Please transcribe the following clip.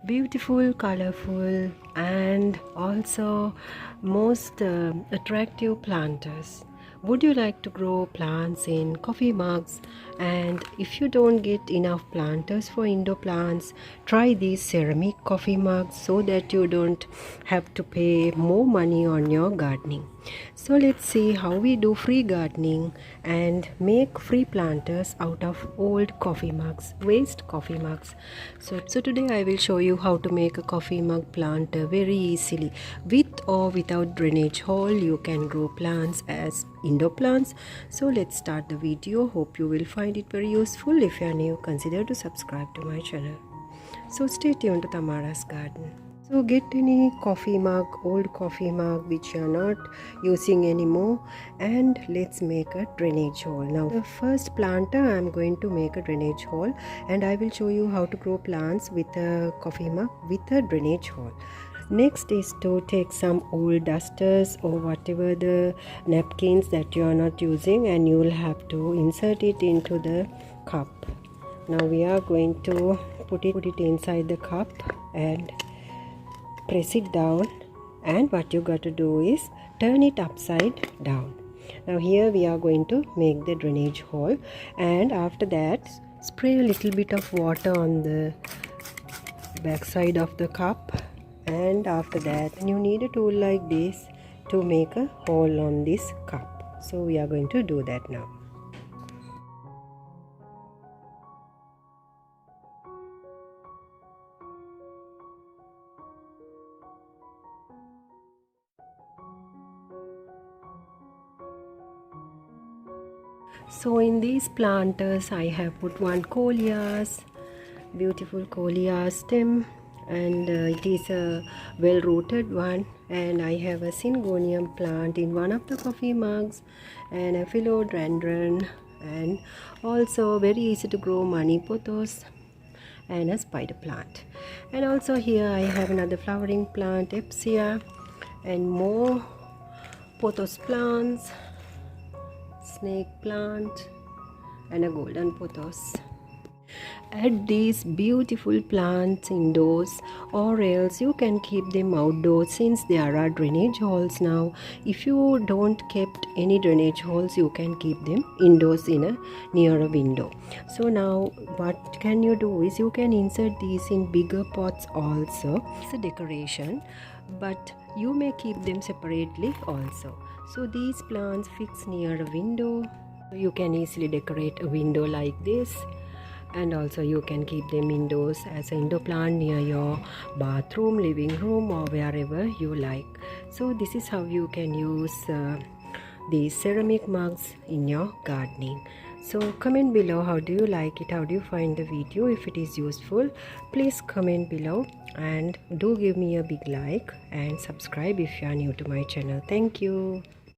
beautiful, colorful, and also most attractive planters. Would you like to grow plants in coffee mugs? And if you don't get enough planters for indoor plants, try these ceramic coffee mugs so that you don't have to pay more money on your gardening. So let's see how we do free gardening and make free planters out of old coffee mugs, waste coffee mugs. So today I will show you how to make a coffee mug planter very easily. With or without drainage hole, you can grow plants as indoor plants. So let's start the video. Hope you will find it very useful. If you are new, consider to subscribe to my channel. So stay tuned to Tamara's Garden. So get any coffee mug, old coffee mug which you are not using anymore, and let's make a drainage hole. Now the first planter I am going to make a drainage hole, and I will show you how to grow plants with a coffee mug with a drainage hole. Next is to take some old dusters or whatever the napkins that you are not using, and you will have to insert it into the cup. Now we are going to put it inside the cup and press it down, and what you got to do is turn it upside down. Now here we are going to make the drainage hole, and after that spray a little bit of water on the back side of the cup, and after that you need a tool like this to make a hole on this cup. So we are going to do that now. So in these planters I have put one coleus, beautiful coleus stem, and it is a well rooted one, and I have a syngonium plant in one of the coffee mugs, and a philodendron, and also very easy to grow money pothos, and a spider plant. And also here I have another flowering plant, epsia, and more pothos plants, snake plant, and a golden pothos. Add these beautiful plants indoors, or else you can keep them outdoors since there are drainage holes now. If you don't kept any drainage holes, you can keep them indoors near a window. So now what can you do is you can insert these in bigger pots also. It's a decoration, but you may keep them separately also. So these plants fix near a window. You can easily decorate a window like this, and also you can keep them indoors as an indoor plant near your bathroom, living room, or wherever you like. So this is how you can use these ceramic mugs in your gardening. So comment below, how do you like it, how do you find the video? If it is useful, please comment below, and do give me a big like and subscribe if you are new to my channel. Thank you.